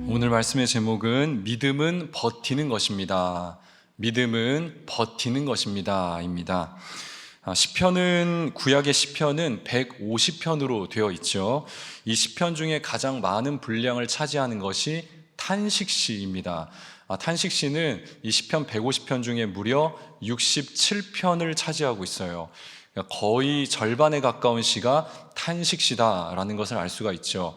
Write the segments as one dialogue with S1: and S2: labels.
S1: 오늘 말씀의 제목은 믿음은 버티는 것입니다. 믿음은 버티는 것입니다. 입니다. 시편은 구약의 시편은 150편으로 되어 있죠. 이 시편 중에 가장 많은 분량을 차지하는 것이 탄식시입니다. 탄식시는 이 시편 150편 중에 무려 67편을 차지하고 있어요. 거의 절반에 가까운 시가 탄식시다라는 것을 알 수가 있죠.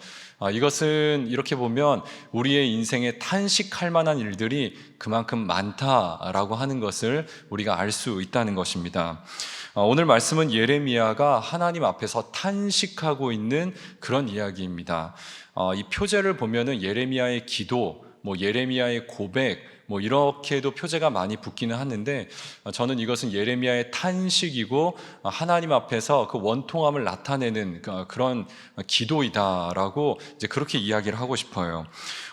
S1: 이것은 이렇게 보면 우리의 인생에 탄식할 만한 일들이 그만큼 많다라고 하는 것을 우리가 알 수 있다는 것입니다. 오늘 말씀은 예레미야가 하나님 앞에서 탄식하고 있는 그런 이야기입니다. 이 표제를 보면은 예레미야의 기도, 예레미야의 고백, 이렇게도 표제가 많이 붙기는 하는데, 저는 이것은 예레미야의 탄식이고 하나님 앞에서 그 원통함을 나타내는 그런 기도이다라고 이제 그렇게 이야기를 하고 싶어요.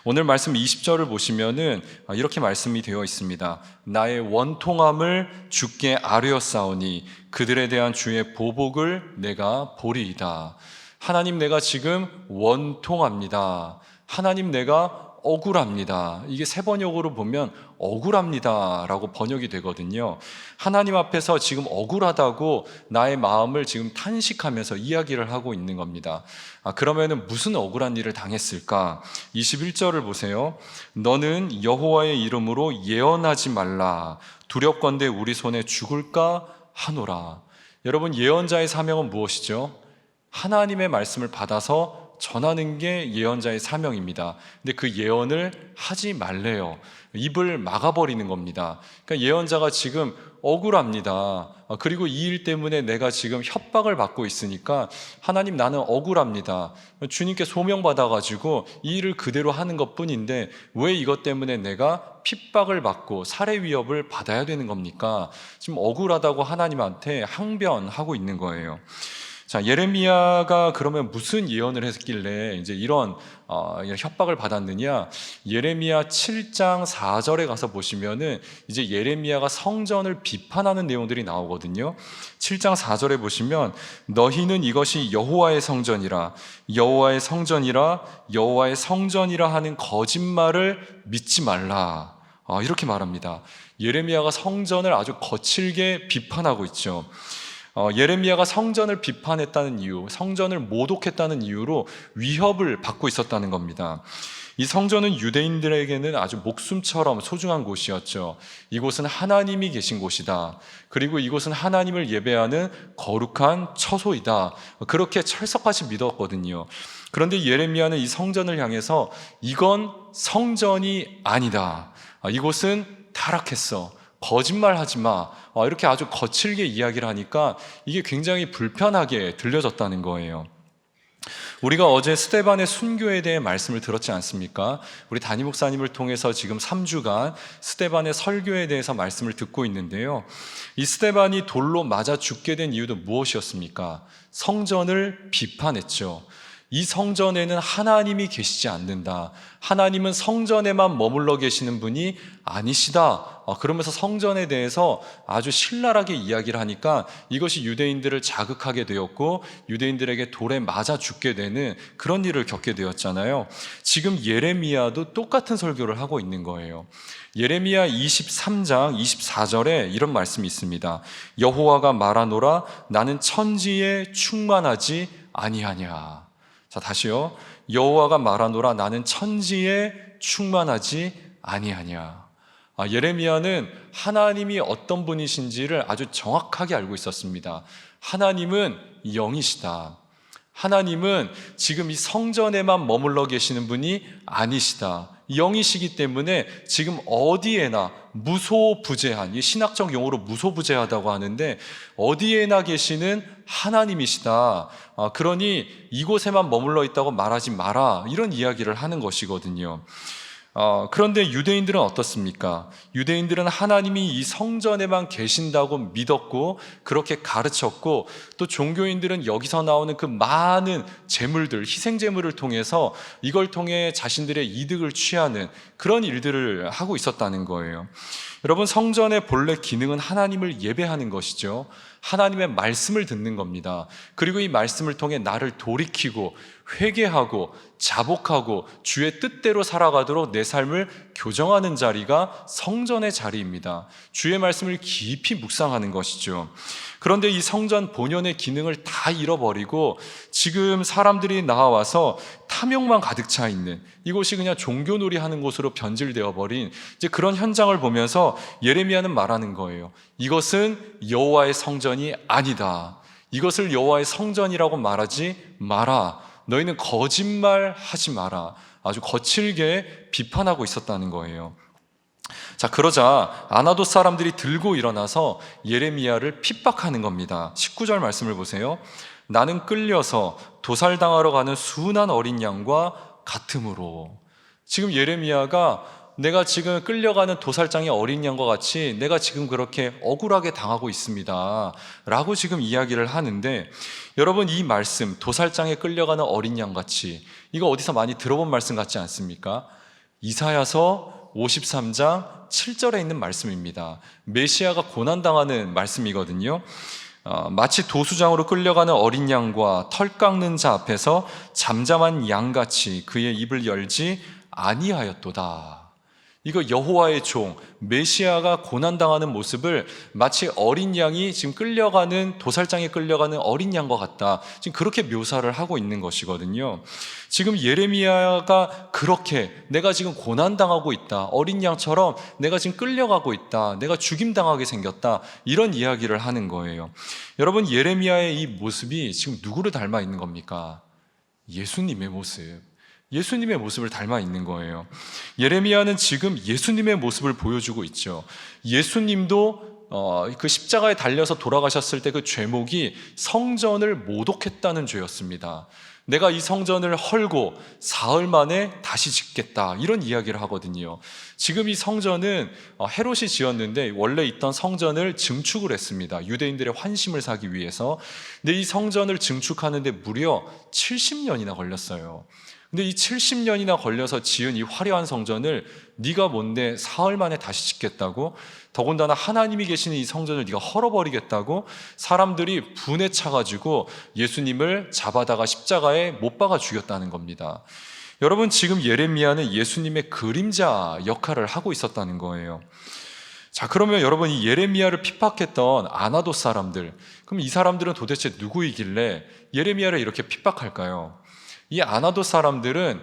S1: 오늘 말씀 20절을 보시면은 이렇게 말씀이 되어 있습니다. 나의 원통함을 주께 아뢰었사오니 그들에 대한 주의 보복을 내가 보리이다. 하나님, 내가 지금 원통합니다. 하나님, 내가 억울합니다. 이게 세 번역으로 보면 억울합니다 라고 번역이 되거든요. 하나님 앞에서 지금 억울하다고 나의 마음을 지금 탄식하면서 이야기를 하고 있는 겁니다. 그러면은 무슨 억울한 일을 당했을까? 21절을 보세요. 너는 여호와의 이름으로 예언하지 말라. 두렵건대 우리 손에 죽을까 하노라. 여러분, 예언자의 사명은 무엇이죠? 하나님의 말씀을 받아서 전하는 게 예언자의 사명입니다. 근데 그 예언을 하지 말래요. 입을 막아버리는 겁니다. 그러니까 예언자가 지금 억울합니다. 그리고 이 일 때문에 내가 지금 협박을 받고 있으니까 하나님, 나는 억울합니다. 주님께 소명받아가지고 이 일을 그대로 하는 것뿐인데 왜 이것 때문에 내가 핍박을 받고 살해 위협을 받아야 되는 겁니까? 지금 억울하다고 하나님한테 항변하고 있는 거예요. 자, 예레미야가 그러면 무슨 예언을 했길래 이제 이런 협박을 받았느냐? 예레미야 7장 4절에 가서 보시면은 이제 예레미야가 성전을 비판하는 내용들이 나오거든요. 7장 4절에 보시면 너희는 이것이 여호와의 성전이라, 여호와의 성전이라, 여호와의 성전이라 하는 거짓말을 믿지 말라. 이렇게 말합니다. 예레미야가 성전을 아주 거칠게 비판하고 있죠. 예레미야가 성전을 비판했다는 이유, 성전을 모독했다는 이유로 위협을 받고 있었다는 겁니다. 이 성전은 유대인들에게는 아주 목숨처럼 소중한 곳이었죠. 이곳은 하나님이 계신 곳이다. 그리고 이곳은 하나님을 예배하는 거룩한 처소이다. 그렇게 철석같이 믿었거든요. 그런데 예레미야는 이 성전을 향해서 이건 성전이 아니다. 이곳은 타락했어. 거짓말하지 마. 이렇게 아주 거칠게 이야기를 하니까 이게 굉장히 불편하게 들려졌다는 거예요. 우리가 어제 스데반의 순교에 대해 말씀을 들었지 않습니까? 우리 담임 목사님을 통해서 지금 3주간 스데반의 설교에 대해서 말씀을 듣고 있는데요. 이 스데반이 돌로 맞아 죽게 된 이유도 무엇이었습니까? 성전을 비판했죠. 이 성전에는 하나님이 계시지 않는다. 하나님은 성전에만 머물러 계시는 분이 아니시다. 그러면서 성전에 대해서 아주 신랄하게 이야기를 하니까 이것이 유대인들을 자극하게 되었고 유대인들에게 돌에 맞아 죽게 되는 그런 일을 겪게 되었잖아요. 지금 예레미야도 똑같은 설교를 하고 있는 거예요. 예레미야 23장 24절에 이런 말씀이 있습니다. 여호와가 말하노라 나는 천지에 충만하지 아니하냐. 자, 다시요. 여호와가 말하노라 나는 천지에 충만하지 아니하냐. 예레미야는 하나님이 어떤 분이신지를 아주 정확하게 알고 있었습니다. 하나님은 영이시다. 하나님은 지금 이 성전에만 머물러 계시는 분이 아니시다. 영이시기 때문에 지금 어디에나 무소부재한, 이 신학적 용어로 무소부재하다고 하는데 어디에나 계시는 하나님이시다. 그러니 이곳에만 머물러 있다고 말하지 마라. 이런 이야기를 하는 것이거든요. 그런데 유대인들은 어떻습니까? 유대인들은 하나님이 이 성전에만 계신다고 믿었고 그렇게 가르쳤고 또 종교인들은 여기서 나오는 그 많은 제물들, 희생 제물을 통해서 이걸 통해 자신들의 이득을 취하는 그런 일들을 하고 있었다는 거예요. 여러분, 성전의 본래 기능은 하나님을 예배하는 것이죠. 하나님의 말씀을 듣는 겁니다. 그리고 이 말씀을 통해 나를 돌이키고 회개하고 자복하고 주의 뜻대로 살아가도록 내 삶을 교정하는 자리가 성전의 자리입니다. 주의 말씀을 깊이 묵상하는 것이죠. 그런데 이 성전 본연의 기능을 다 잃어버리고 지금 사람들이 나와서 탐욕만 가득 차 있는, 이곳이 그냥 종교놀이 하는 곳으로 변질되어 버린 이제 그런 현장을 보면서 예레미야는 말하는 거예요. 이것은 여호와의 성전이 아니다. 이것을 여호와의 성전이라고 말하지 마라. 너희는 거짓말하지 마라. 아주 거칠게 비판하고 있었다는 거예요. 자, 그러자 아나돗 사람들이 들고 일어나서 예레미야를 핍박하는 겁니다. 19절 말씀을 보세요. 나는 끌려서 도살당하러 가는 순한 어린 양과 같으므로. 지금 예레미야가 내가 지금 끌려가는 도살장의 어린 양과 같이 내가 지금 그렇게 억울하게 당하고 있습니다 라고 지금 이야기를 하는데, 여러분 이 말씀 도살장에 끌려가는 어린 양같이, 이거 어디서 많이 들어본 말씀 같지 않습니까? 이사야서 53장 7절에 있는 말씀입니다. 메시아가 고난당하는 말씀이거든요. 마치 도수장으로 끌려가는 어린 양과 털 깎는 자 앞에서 잠잠한 양같이 그의 입을 열지 아니하였도다. 이거 여호와의 종 메시아가 고난당하는 모습을 마치 어린 양이 지금 끌려가는, 도살장에 끌려가는 어린 양과 같다, 지금 그렇게 묘사를 하고 있는 것이거든요. 지금 예레미야가 그렇게 내가 지금 고난당하고 있다, 어린 양처럼 내가 지금 끌려가고 있다, 내가 죽임당하게 생겼다, 이런 이야기를 하는 거예요. 여러분 예레미야의 이 모습이 지금 누구를 닮아 있는 겁니까? 예수님의 모습, 예수님의 모습을 닮아 있는 거예요. 예레미야는 지금 예수님의 모습을 보여주고 있죠. 예수님도 그 십자가에 달려서 돌아가셨을 때 그 죄목이 성전을 모독했다는 죄였습니다. 내가 이 성전을 헐고 사흘 만에 다시 짓겠다, 이런 이야기를 하거든요. 지금 이 성전은 헤롯이 지었는데 원래 있던 성전을 증축을 했습니다. 유대인들의 환심을 사기 위해서. 근데 이 성전을 증축하는데 무려 70년이나 걸렸어요. 근데 이 70년이나 걸려서 지은 이 화려한 성전을 네가 뭔데 사흘 만에 다시 짓겠다고, 더군다나 하나님이 계시는 이 성전을 네가 헐어버리겠다고 사람들이 분에 차가지고 예수님을 잡아다가 십자가에 못 박아 죽였다는 겁니다. 여러분 지금 예레미야는 예수님의 그림자 역할을 하고 있었다는 거예요. 자, 그러면 여러분 이 예레미야를 핍박했던 아나돗 사람들, 그럼 이 사람들은 도대체 누구이길래 예레미야를 이렇게 핍박할까요? 이 아나돗 사람들은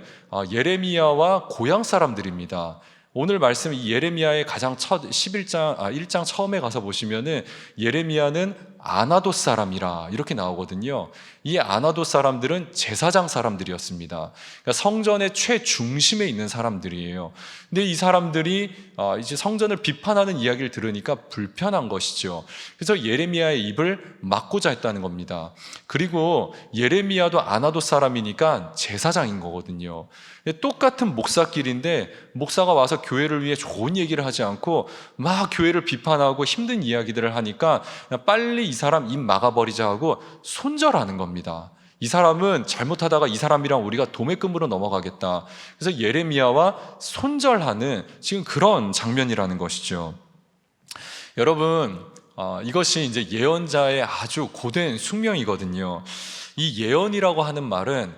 S1: 예레미야와 고향 사람들입니다. 오늘 말씀 이 예레미야의 가장 첫 1장 처음에 가서 보시면은 예레미야는 아나돗 사람이라 이렇게 나오거든요. 이 아나돗 사람들은 제사장 사람들이었습니다. 그러니까 성전의 최중심에 있는 사람들이에요. 근데 이 사람들이 이제 성전을 비판하는 이야기를 들으니까 불편한 것이죠. 그래서 예레미야의 입을 막고자 했다는 겁니다. 그리고 예레미야도 아나돗 사람이니까 제사장인 거거든요. 똑같은 목사끼리인데 목사가 와서 교회를 위해 좋은 얘기를 하지 않고 막 교회를 비판하고 힘든 이야기들을 하니까 빨리 이 사람 입 막아버리자 하고 손절하는 겁니다. 이 사람은 잘못하다가 이 사람이랑 우리가 도매금으로 넘어가겠다. 그래서 예레미야와 손절하는 지금 그런 장면이라는 것이죠. 여러분, 이것이 이제 예언자의 아주 고된 숙명이거든요. 이 예언이라고 하는 말은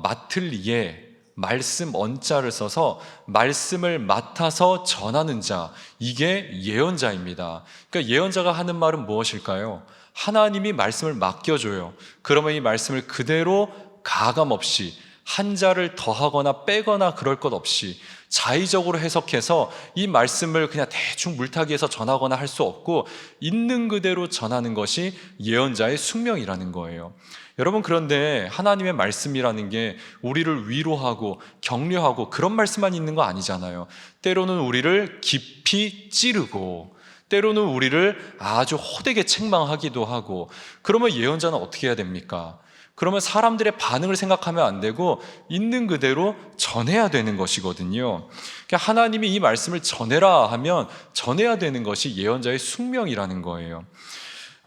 S1: 맡을 예, 말씀 언자를 써서 말씀을 맡아서 전하는 자, 이게 예언자입니다. 그러니까 예언자가 하는 말은 무엇일까요? 하나님이 말씀을 맡겨줘요. 그러면 이 말씀을 그대로 가감 없이 한 자를 더하거나 빼거나 그럴 것 없이 자의적으로 해석해서 이 말씀을 그냥 대충 물타기해서 전하거나 할 수 없고 있는 그대로 전하는 것이 예언자의 숙명이라는 거예요. 여러분, 그런데 하나님의 말씀이라는 게 우리를 위로하고 격려하고 그런 말씀만 있는 거 아니잖아요. 때로는 우리를 깊이 찌르고 때로는 우리를 아주 호되게 책망하기도 하고, 그러면 예언자는 어떻게 해야 됩니까? 그러면 사람들의 반응을 생각하면 안 되고 있는 그대로 전해야 되는 것이거든요. 그러니까 하나님이 이 말씀을 전해라 하면 전해야 되는 것이 예언자의 숙명이라는 거예요.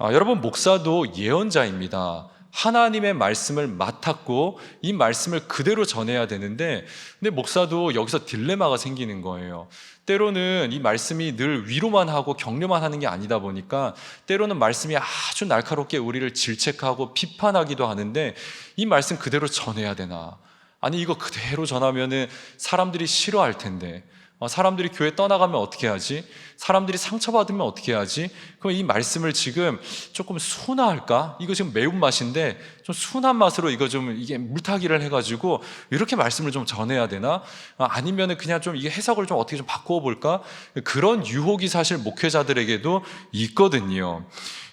S1: 여러분, 목사도 예언자입니다. 하나님의 말씀을 맡았고 이 말씀을 그대로 전해야 되는데, 근데 목사도 여기서 딜레마가 생기는 거예요. 때로는 이 말씀이 늘 위로만 하고 격려만 하는 게 아니다 보니까 때로는 말씀이 아주 날카롭게 우리를 질책하고 비판하기도 하는데, 이 말씀 그대로 전해야 되나? 아니, 이거 그대로 전하면은 사람들이 싫어할 텐데, 사람들이 교회 떠나가면 어떻게 하지? 사람들이 상처받으면 어떻게 하지? 그럼 이 말씀을 지금 조금 순화할까? 이거 지금 매운맛인데 좀 순한 맛으로 이거 좀 이게 물타기를 해가지고 이렇게 말씀을 좀 전해야 되나? 아니면은 그냥 좀 이게 해석을 좀 어떻게 좀 바꾸어 볼까? 그런 유혹이 사실 목회자들에게도 있거든요.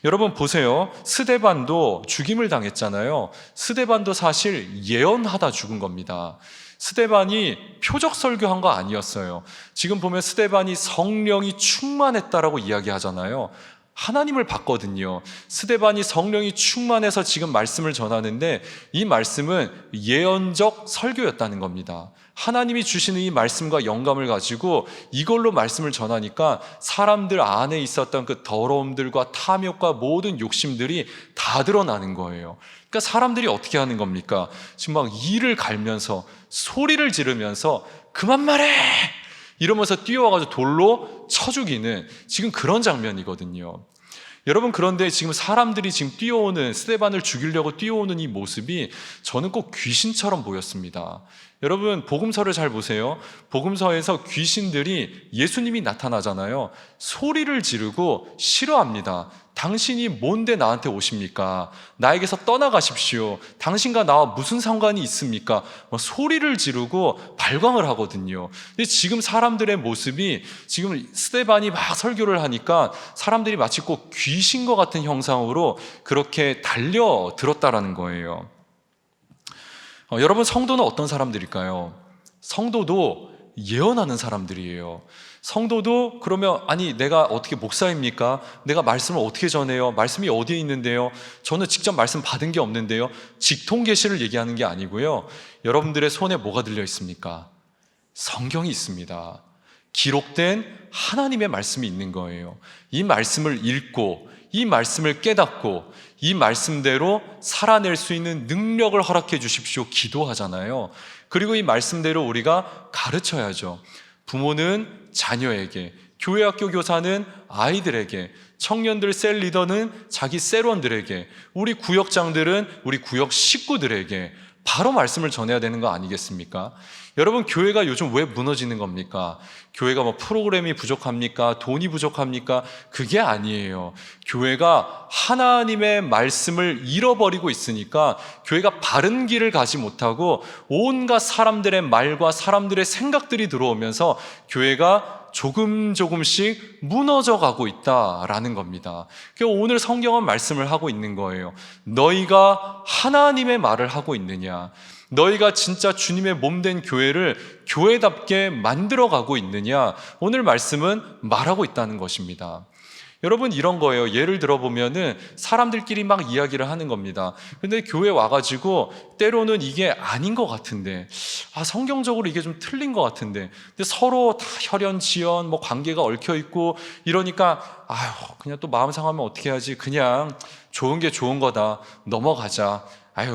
S1: 여러분 보세요. 스데반도 죽임을 당했잖아요. 스데반도 사실 예언하다 죽은 겁니다. 스데반이 표적 설교한 거 아니었어요. 지금 보면 스데반이 성령이 충만했다라고 이야기하잖아요. 하나님을 봤거든요. 스데반이 성령이 충만해서 지금 말씀을 전하는데 이 말씀은 예언적 설교였다는 겁니다. 하나님이 주시는 이 말씀과 영감을 가지고 이걸로 말씀을 전하니까 사람들 안에 있었던 그 더러움들과 탐욕과 모든 욕심들이 다 드러나는 거예요. 그러니까 사람들이 어떻게 하는 겁니까? 지금 막 이를 갈면서 소리를 지르면서 그만 말해! 이러면서 뛰어와가지고 돌로 쳐 죽이는 지금 그런 장면이거든요. 여러분, 그런데 지금 사람들이 지금 뛰어오는, 스데반을 죽이려고 뛰어오는 이 모습이 저는 꼭 귀신처럼 보였습니다. 여러분, 복음서를 잘 보세요. 복음서에서 귀신들이 예수님이 나타나잖아요. 소리를 지르고 싫어합니다. 당신이 뭔데 나한테 오십니까? 나에게서 떠나가십시오. 당신과 나와 무슨 상관이 있습니까? 소리를 지르고 발광을 하거든요. 근데 지금 사람들의 모습이 지금 스데반이 막 설교를 하니까 사람들이 마치 꼭 귀신과 같은 형상으로 그렇게 달려들었다라는 거예요. 여러분, 성도는 어떤 사람들일까요? 성도도 예언하는 사람들이에요. 성도도 그러면 아니 내가 어떻게 목사입니까? 내가 말씀을 어떻게 전해요? 말씀이 어디에 있는데요? 저는 직접 말씀 받은 게 없는데요. 직통 계시를 얘기하는 게 아니고요. 여러분들의 손에 뭐가 들려 있습니까? 성경이 있습니다. 기록된 하나님의 말씀이 있는 거예요. 이 말씀을 읽고 이 말씀을 깨닫고 이 말씀대로 살아낼 수 있는 능력을 허락해 주십시오 기도하잖아요. 그리고 이 말씀대로 우리가 가르쳐야죠. 부모는 자녀에게, 교회학교 교사는 아이들에게, 청년들 셀 리더는 자기 셀원들에게, 우리 구역장들은 우리 구역 식구들에게 바로 말씀을 전해야 되는 거 아니겠습니까? 여러분, 교회가 요즘 왜 무너지는 겁니까? 교회가 뭐 프로그램이 부족합니까? 돈이 부족합니까? 그게 아니에요. 교회가 하나님의 말씀을 잃어버리고 있으니까 교회가 바른 길을 가지 못하고 온갖 사람들의 말과 사람들의 생각들이 들어오면서 교회가 조금씩 무너져 가고 있다라는 겁니다. 오늘 성경은 말씀을 하고 있는 거예요. 너희가 하나님의 말을 하고 있느냐? 너희가 진짜 주님의 몸된 교회를 교회답게 만들어가고 있느냐? 오늘 말씀은 말하고 있다는 것입니다. 여러분, 이런 거예요. 예를 들어보면은 사람들끼리 막 이야기를 하는 겁니다. 근데 교회 와가지고 때로는 이게 아닌 것 같은데, 성경적으로 이게 좀 틀린 것 같은데, 근데 서로 다 혈연, 지연, 뭐 관계가 얽혀있고 이러니까, 그냥 또 마음 상하면 어떻게 하지? 그냥 좋은 게 좋은 거다. 넘어가자.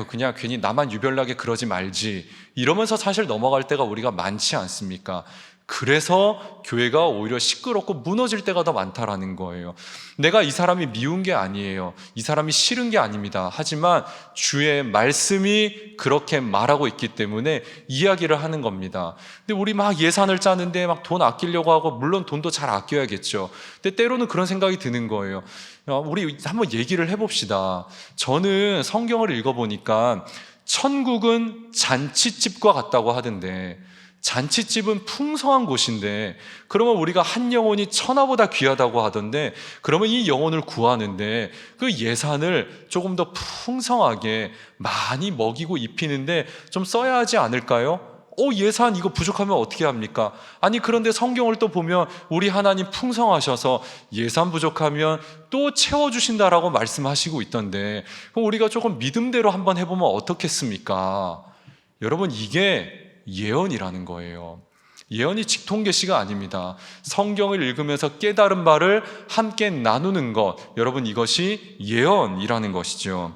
S1: 그냥 괜히 나만 유별나게 그러지 말지. 이러면서 사실 넘어갈 때가 우리가 많지 않습니까? 그래서 교회가 오히려 시끄럽고 무너질 때가 더 많다라는 거예요. 내가 이 사람이 미운 게 아니에요. 이 사람이 싫은 게 아닙니다. 하지만 주의 말씀이 그렇게 말하고 있기 때문에 이야기를 하는 겁니다. 근데 우리 막 예산을 짜는데 막 돈 아끼려고 하고, 물론 돈도 잘 아껴야겠죠. 근데 때로는 그런 생각이 드는 거예요. 우리 한번 얘기를 해봅시다. 저는 성경을 읽어보니까 천국은 잔치집과 같다고 하던데, 잔치집은 풍성한 곳인데, 그러면 우리가 한 영혼이 천하보다 귀하다고 하던데, 그러면 이 영혼을 구하는데 그 예산을 조금 더 풍성하게 많이 먹이고 입히는데 좀 써야 하지 않을까요? 예산 이거 부족하면 어떻게 합니까? 아니, 그런데 성경을 또 보면 우리 하나님 풍성하셔서 예산 부족하면 또 채워주신다라고 말씀하시고 있던데, 그럼 우리가 조금 믿음대로 한번 해보면 어떻겠습니까? 여러분, 이게 예언이라는 거예요. 예언이 직통계시가 아닙니다. 성경을 읽으면서 깨달은 바를 함께 나누는 것, 여러분, 이것이 예언이라는 것이죠.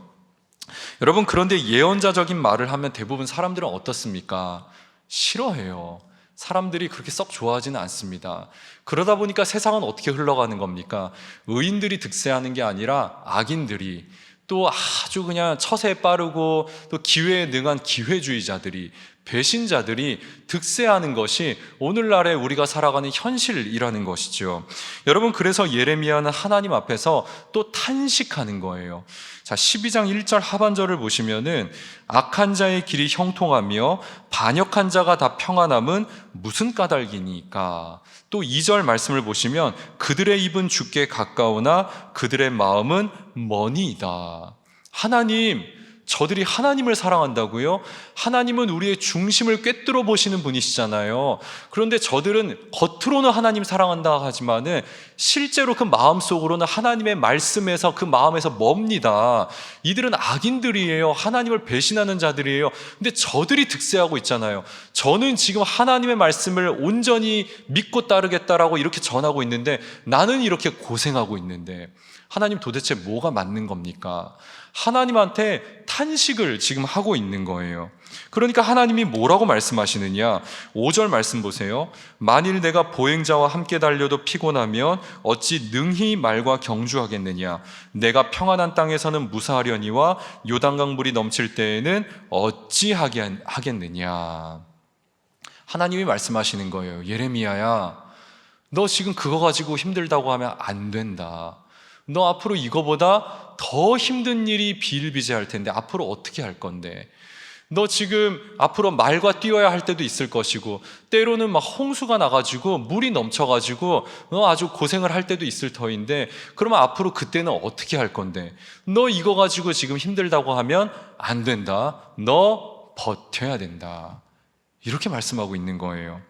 S1: 여러분, 그런데 예언자적인 말을 하면 대부분 사람들은 어떻습니까? 싫어해요. 사람들이 그렇게 썩 좋아하지는 않습니다. 그러다 보니까 세상은 어떻게 흘러가는 겁니까? 의인들이 득세하는 게 아니라 악인들이, 또 아주 그냥 처세에 빠르고 또 기회에 능한 기회주의자들이, 배신자들이 득세하는 것이 오늘날에 우리가 살아가는 현실이라는 것이죠. 여러분, 그래서 예레미야는 하나님 앞에서 또 탄식하는 거예요. 자, 12장 1절 하반절을 보시면은 악한 자의 길이 형통하며 반역한 자가 다 평안함은 무슨 까닭이니까. 또 2절 말씀을 보시면 그들의 입은 주께 가까우나 그들의 마음은 머니이다. 하나님, 저들이 하나님을 사랑한다고요? 하나님은 우리의 중심을 꿰뚫어 보시는 분이시잖아요. 그런데 저들은 겉으로는 하나님 사랑한다 하지만은 실제로 그 마음속으로는 하나님의 말씀에서 그 마음에서 멉니다. 이들은 악인들이에요. 하나님을 배신하는 자들이에요. 근데 저들이 득세하고 있잖아요. 저는 지금 하나님의 말씀을 온전히 믿고 따르겠다라고 이렇게 전하고 있는데 나는 이렇게 고생하고 있는데 하나님, 도대체 뭐가 맞는 겁니까? 하나님한테 탄식을 지금 하고 있는 거예요. 그러니까 하나님이 뭐라고 말씀하시느냐? 5절 말씀 보세요. 만일 내가 보행자와 함께 달려도 피곤하면 어찌 능히 말과 경주하겠느냐? 내가 평안한 땅에서는 무사하려니와 요단강 물이 넘칠 때에는 어찌 하겠느냐? 하나님이 말씀하시는 거예요. 예레미야야, 너 지금 그거 가지고 힘들다고 하면 안 된다. 너 앞으로 이거보다 더 힘든 일이 비일비재할 텐데 앞으로 어떻게 할 건데? 너 지금 앞으로 말과 뛰어야 할 때도 있을 것이고 때로는 막 홍수가 나가지고 물이 넘쳐가지고 너 아주 고생을 할 때도 있을 터인데 그러면 앞으로 그때는 어떻게 할 건데? 너 이거 가지고 지금 힘들다고 하면 안 된다. 너 버텨야 된다. 이렇게 말씀하고 있는 거예요.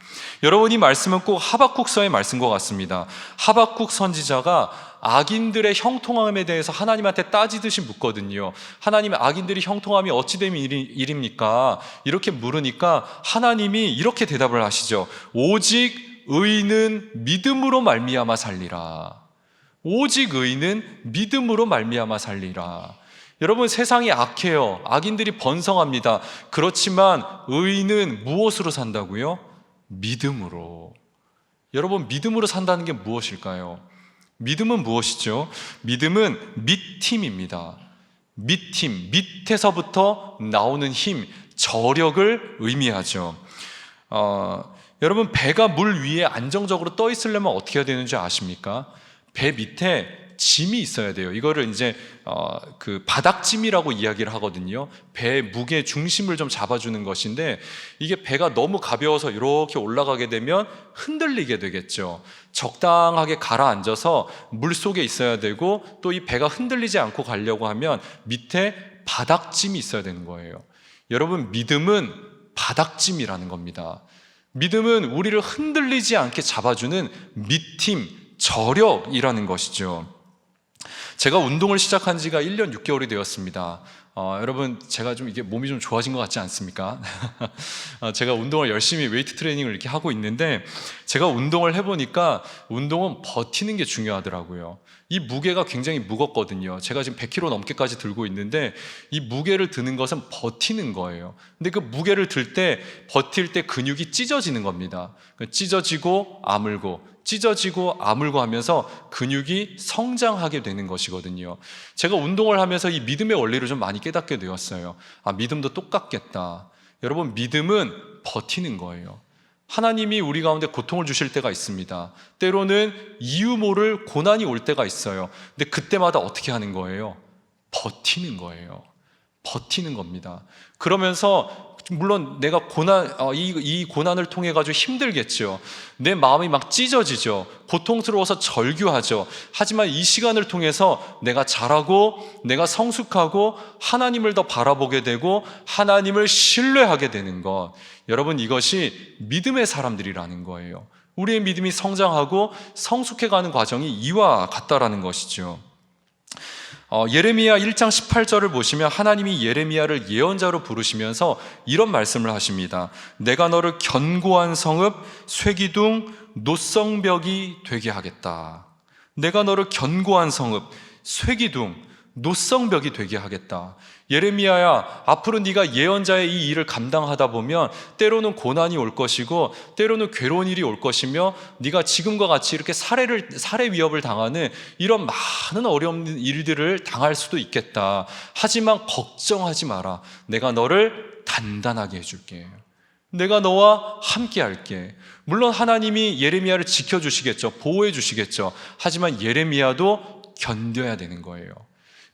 S1: 여러분, 이 말씀은 꼭 하박국서의 말씀과 같습니다. 하박국 선지자가 악인들의 형통함에 대해서 하나님한테 따지듯이 묻거든요. 하나님, 악인들이 형통함이 어찌 된 일입니까? 이렇게 물으니까 하나님이 이렇게 대답을 하시죠. 오직 의인은 믿음으로 말미암아 살리라. 오직 의인은 믿음으로 말미암아 살리라. 여러분, 세상이 악해요. 악인들이 번성합니다. 그렇지만 의인은 무엇으로 산다고요? 믿음으로. 여러분, 믿음으로 산다는 게 무엇일까요? 믿음은 무엇이죠? 믿음은 밑힘입니다. 밑힘, 밑에서부터 나오는 힘, 저력을 의미하죠. 여러분, 배가 물 위에 안정적으로 떠 있으려면 어떻게 해야 되는지 아십니까? 배 밑에 짐이 있어야 돼요. 이거를 이제 그 바닥짐이라고 이야기를 하거든요. 배의 무게 중심을 좀 잡아주는 것인데 이게 배가 너무 가벼워서 이렇게 올라가게 되면 흔들리게 되겠죠. 적당하게 가라앉아서 물 속에 있어야 되고 또 이 배가 흔들리지 않고 가려고 하면 밑에 바닥짐이 있어야 되는 거예요. 여러분, 믿음은 바닥짐이라는 겁니다. 믿음은 우리를 흔들리지 않게 잡아주는 밑힘, 저력이라는 것이죠. 제가 운동을 시작한 지가 1년 6개월이 되었습니다. 여러분, 제가 좀 이게 몸이 좀 좋아진 것 같지 않습니까? 제가 운동을 열심히 웨이트 트레이닝을 이렇게 하고 있는데 제가 운동을 해보니까 운동은 버티는 게 중요하더라고요. 이 무게가 굉장히 무겁거든요. 제가 지금 100kg 넘게까지 들고 있는데 이 무게를 드는 것은 버티는 거예요. 근데 그 무게를 들 때, 버틸 때 근육이 찢어지는 겁니다. 찢어지고 아물고 찢어지고 아물고 하면서 근육이 성장하게 되는 것이거든요. 제가 운동을 하면서 이 믿음의 원리를 좀 많이 깨닫게 되었어요. 믿음도 똑같겠다. 여러분, 믿음은 버티는 거예요. 하나님이 우리 가운데 고통을 주실 때가 있습니다. 때로는 이유 모를 고난이 올 때가 있어요. 근데 그때마다 어떻게 하는 거예요? 버티는 거예요. 버티는 겁니다. 그러면서 물론 내가 이 고난을 통해 가지고 힘들겠죠. 내 마음이 막 찢어지죠. 고통스러워서 절규하죠. 하지만 이 시간을 통해서 내가 자라고 내가 성숙하고 하나님을 더 바라보게 되고 하나님을 신뢰하게 되는 것. 여러분, 이것이 믿음의 사람들이라는 거예요. 우리의 믿음이 성장하고 성숙해가는 과정이 이와 같다라는 것이죠. 예레미야 1장 18절을 보시면 하나님이 예레미야를 예언자로 부르시면서 이런 말씀을 하십니다. 내가 너를 견고한 성읍, 쇠기둥, 노성벽이 되게 하겠다. 내가 너를 견고한 성읍, 쇠기둥, 노성벽이 되게 하겠다. 예레미야야, 앞으로 네가 예언자의 이 일을 감당하다 보면 때로는 고난이 올 것이고 때로는 괴로운 일이 올 것이며 네가 지금과 같이 이렇게 살해 위협을 당하는 이런 많은 어려운 일들을 당할 수도 있겠다. 하지만 걱정하지 마라. 내가 너를 단단하게 해줄게. 내가 너와 함께 할게. 물론 하나님이 예레미야를 지켜주시겠죠. 보호해 주시겠죠. 하지만 예레미야도 견뎌야 되는 거예요.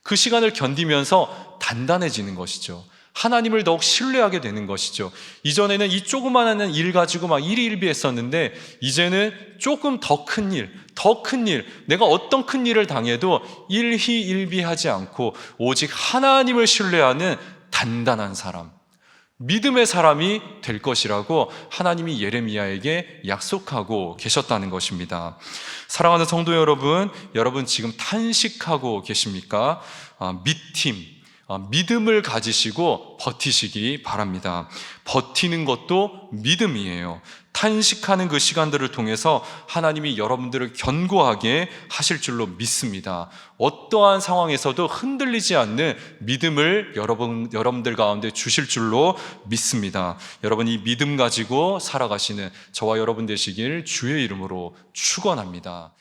S1: 그 시간을 견디면서 단단해지는 것이죠. 하나님을 더욱 신뢰하게 되는 것이죠. 이전에는 이 조그마한 일 가지고 막 일희일비했었는데 이제는 조금 더 큰 일, 내가 어떤 큰 일을 당해도 일희일비하지 않고 오직 하나님을 신뢰하는 단단한 사람, 믿음의 사람이 될 것이라고 하나님이 예레미야에게 약속하고 계셨다는 것입니다. 사랑하는 성도 여러분, 여러분 지금 탄식하고 계십니까? 믿음을 가지시고 버티시기 바랍니다. 버티는 것도 믿음이에요. 탄식하는 그 시간들을 통해서 하나님이 여러분들을 견고하게 하실 줄로 믿습니다. 어떠한 상황에서도 흔들리지 않는 믿음을 여러분들 가운데 주실 줄로 믿습니다. 여러분 이 믿음 가지고 살아가시는 저와 여러분 되시길 주의 이름으로 축원합니다.